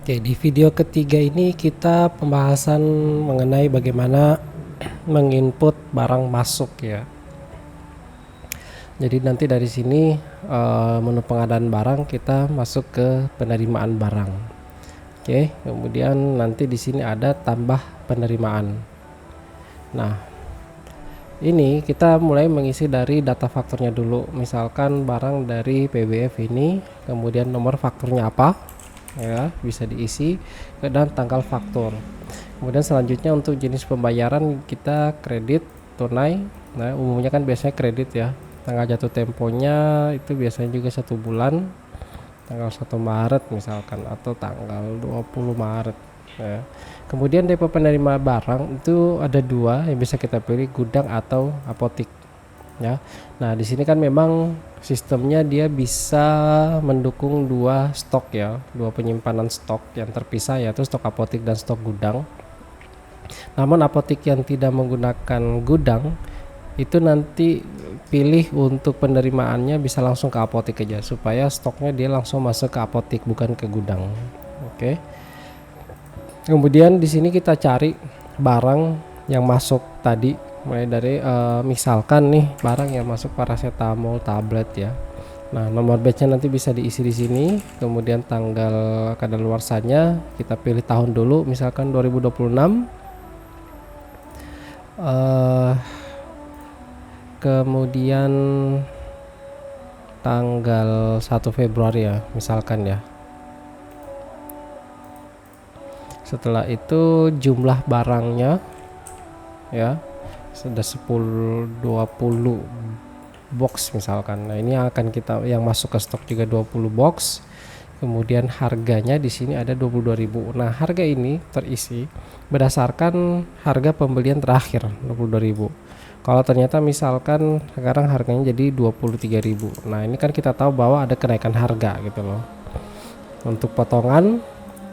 Oke, di video ketiga ini kita pembahasan mengenai bagaimana menginput barang masuk ya. Jadi nanti dari sini menu pengadaan barang kita masuk ke penerimaan barang. Oke, kemudian nanti di sini ada tambah penerimaan. Nah, ini kita mulai mengisi dari data fakturnya dulu. Misalkan barang dari PBF ini, kemudian nomor fakturnya apa? Ya, bisa diisi dan tanggal faktur. Kemudian selanjutnya untuk jenis pembayaran kita kredit, tunai. Nah, umumnya kan biasanya kredit ya. Tanggal jatuh temponya itu biasanya juga 1 bulan, tanggal 1 Maret misalkan, atau tanggal 20 Maret ya. Kemudian depo penerima barang itu ada dua yang bisa kita pilih, gudang atau apotik ya. Nah, di sini kan memang sistemnya dia bisa mendukung dua stok ya, dua penyimpanan stok yang terpisah, yaitu stok apotik dan stok gudang. Namun apotik yang tidak menggunakan gudang itu nanti pilih untuk penerimaannya bisa langsung ke apotik aja, supaya stoknya dia langsung masuk ke apotik bukan ke gudang. Oke. Kemudian di sini kita cari barang yang masuk tadi, mulai dari misalkan nih barang yang masuk paracetamol tablet ya. Nah, nomor batchnya nanti bisa diisi di sini. Kemudian tanggal kadaluarsanya kita pilih tahun dulu, misalkan 2026. Kemudian tanggal 1 Februari ya, misalkan ya. Setelah itu jumlah barangnya ya sudah 20 box misalkan. Nah, ini akan kita yang masuk ke stok juga 20 box. Kemudian harganya di sini ada 22.000. Nah, harga ini terisi berdasarkan harga pembelian terakhir 22.000. Kalau ternyata misalkan sekarang harganya jadi 23.000. Nah, ini kan kita tahu bahwa ada kenaikan harga gitu loh. Untuk potongan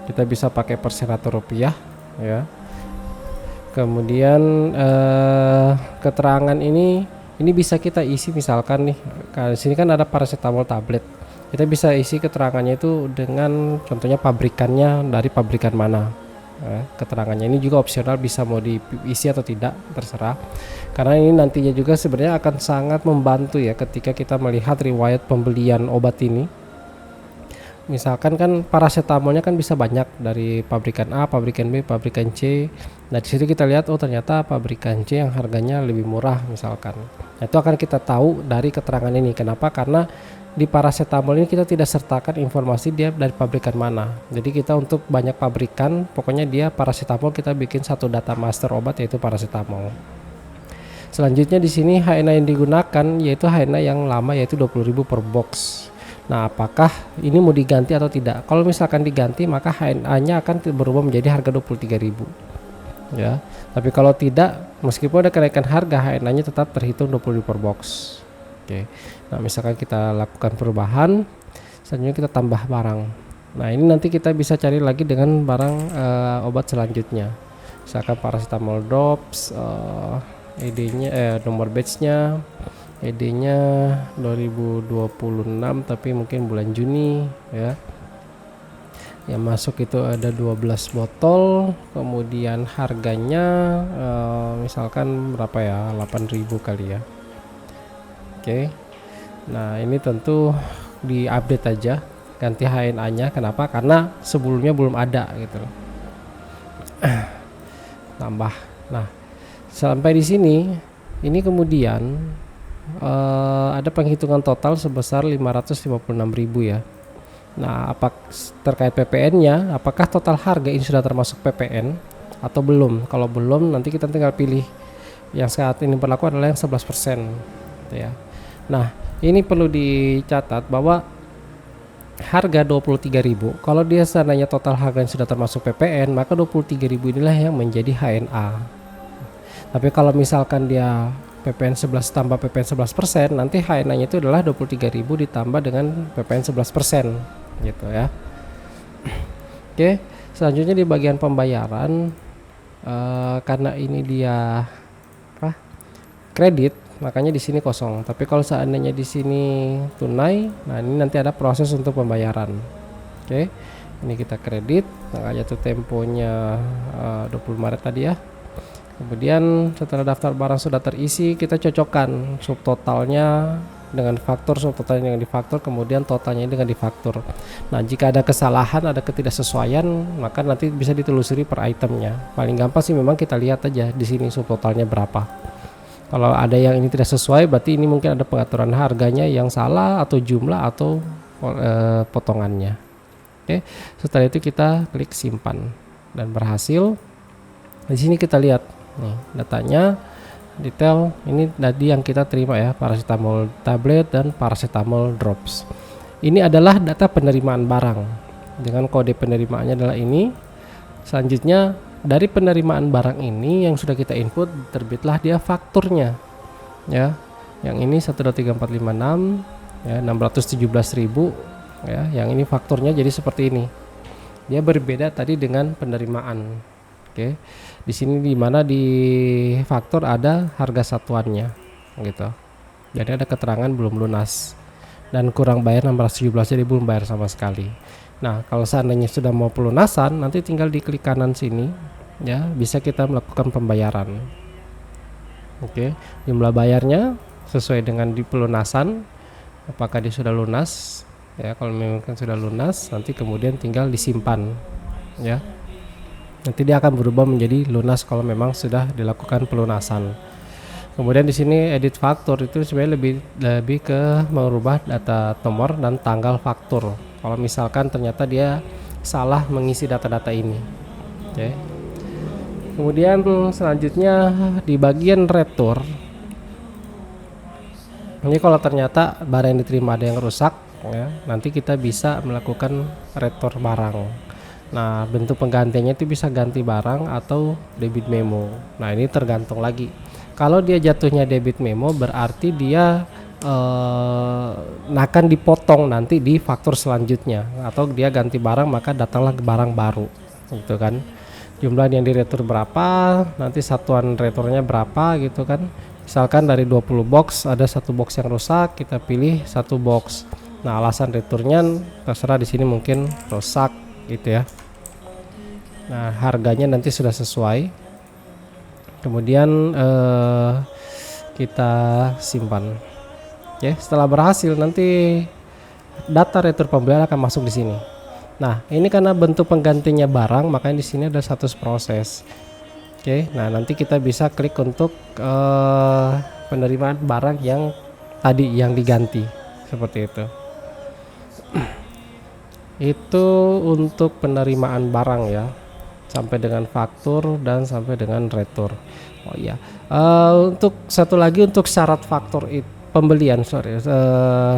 kita bisa pakai per 100 rupiah ya. Kemudian keterangan ini bisa kita isi, misalkan nih di sini kan ada paracetamol tablet. Kita bisa isi keterangannya itu dengan contohnya pabrikannya, dari pabrikan mana. Keterangannya ini juga opsional, bisa mau diisi atau tidak terserah. Karena ini nantinya juga sebenarnya akan sangat membantu ya ketika kita melihat riwayat pembelian obat ini. Misalkan kan paracetamolnya kan bisa banyak dari pabrikan A, pabrikan B, pabrikan C. Nah, di situ kita lihat oh ternyata pabrikan C yang harganya lebih murah misalkan. Nah, itu akan kita tahu dari keterangan ini. Kenapa? Karena di paracetamol ini kita tidak sertakan informasi dia dari pabrikan mana. Jadi kita untuk banyak pabrikan, pokoknya dia paracetamol kita bikin satu data master obat yaitu paracetamol. Selanjutnya di sini HNA yang digunakan yaitu HNA yang lama yaitu 20.000 per box. Nah, apakah ini mau diganti atau tidak? Kalau misalkan diganti, maka HNA-nya akan berubah menjadi harga 23.000. Ya. Tapi kalau tidak, meskipun ada kenaikan harga, HNA-nya tetap terhitung 20.000 per box. Oke. Nah, misalkan kita lakukan perubahan, selanjutnya kita tambah barang. Nah, ini nanti kita bisa cari lagi dengan barang obat selanjutnya. Misalkan paracetamol drops, ED-nya nomor batch-nya, ED-nya 2026 tapi mungkin bulan Juni ya. Yang masuk itu ada 12 botol, kemudian harganya misalkan berapa ya, 8.000 kali ya. Oke. Nah, ini tentu diupdate aja, ganti HNA-nya. Kenapa? Karena sebelumnya belum ada gitu loh. Tambah. Nah, sampai di sini ini kemudian ada penghitungan total sebesar 556.000 ya. Nah, terkait PPN-nya, apakah total harga ini sudah termasuk PPN atau belum? Kalau belum, nanti kita tinggal pilih yang saat ini berlaku adalah yang 11% gitu ya. Nah, ini perlu dicatat bahwa harga 23.000, kalau dia seandainya total harga yang sudah termasuk PPN, maka 23.000 inilah yang menjadi HNA. Tapi kalau misalkan dia PPN 11 tambah PPN 11%, nanti HNA-nya itu adalah 23.000 ditambah dengan PPN 11% gitu ya. Oke, selanjutnya di bagian pembayaran, karena ini dia kredit, makanya di sini kosong. Tapi kalau seandainya di sini tunai, nah ini nanti ada proses untuk pembayaran. Oke. Ini kita kredit, tanggal jatuh temponya 20 Maret tadi ya. Kemudian setelah daftar barang sudah terisi, kita cocokkan subtotalnya dengan faktur, subtotalnya dengan difaktur, kemudian totalnya dengan difaktur. Nah, jika ada kesalahan, ada ketidaksesuaian, maka nanti bisa ditelusuri per itemnya. Paling gampang sih memang kita lihat aja di sini subtotalnya berapa. Kalau ada yang ini tidak sesuai, berarti ini mungkin ada pengaturan harganya yang salah atau jumlah atau potongannya. Oke, setelah itu kita klik simpan dan berhasil. Di sini kita lihat nih datanya detail. Ini tadi yang kita terima ya, paracetamol tablet dan paracetamol drops. Ini adalah data penerimaan barang dengan kode penerimaannya adalah ini. Selanjutnya dari penerimaan barang ini yang sudah kita input, terbitlah dia fakturnya ya. Yang ini 12346 ya, 617.000 ya. Yang ini fakturnya jadi seperti ini. Dia berbeda tadi dengan penerimaan. Oke. Di sini di mana di faktur ada harga satuannya gitu. Jadi ada keterangan belum lunas dan kurang bayar 617, jadi belum bayar sama sekali. Nah, kalau seandainya sudah mau pelunasan, nanti tinggal diklik kanan sini ya, bisa kita melakukan pembayaran. Oke, jumlah bayarnya sesuai dengan di pelunasan, apakah dia sudah lunas ya. Kalau memang sudah lunas, nanti kemudian tinggal disimpan ya. Nanti dia akan berubah menjadi lunas kalau memang sudah dilakukan pelunasan. Kemudian di sini edit faktur itu sebenarnya lebih ke merubah data nomor dan tanggal faktur. Kalau misalkan ternyata dia salah mengisi data-data ini. Oke. Kemudian selanjutnya di bagian retur. Ini kalau ternyata barang yang diterima ada yang rusak ya, nanti kita bisa melakukan retur barang. Nah, bentuk penggantinya itu bisa ganti barang atau debit memo. Nah, ini tergantung lagi. Kalau dia jatuhnya debit memo, berarti dia akan dipotong nanti di faktur selanjutnya. Atau dia ganti barang, maka datanglah barang baru, gitu kan. Jumlah yang diretur berapa, nanti satuan returnya berapa, gitu kan. Misalkan dari 20 box ada satu box yang rusak, kita pilih satu box. Nah, alasan returnya terserah di sini mungkin rusak gitu ya. Nah, harganya nanti sudah sesuai. Kemudian kita simpan. Oke, setelah berhasil nanti data retur pembelian akan masuk di sini. Nah, ini karena bentuk penggantinya barang, makanya di sini ada status proses. Oke, nah nanti kita bisa klik untuk penerimaan barang yang tadi yang diganti seperti itu. Itu untuk penerimaan barang ya, sampai dengan faktur dan sampai dengan retur. Oh iya, untuk satu lagi untuk syarat faktur pembelian,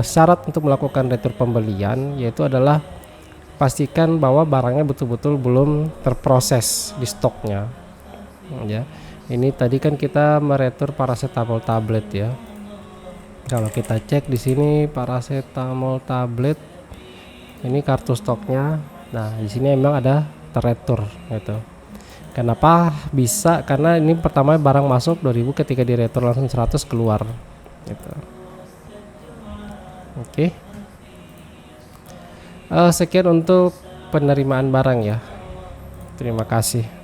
syarat untuk melakukan retur pembelian yaitu adalah pastikan bahwa barangnya betul-betul belum terproses di stoknya. Ya, ini tadi kan kita meretur paracetamol tablet ya. Kalau kita cek di sini paracetamol tablet, ini kartu stoknya. Nah, di sini memang ada terretur gitu. Kenapa bisa? Karena ini pertama barang masuk 2000, ketika diretur langsung 100 keluar gitu. Oke. Sekian untuk penerimaan barang ya. Terima kasih.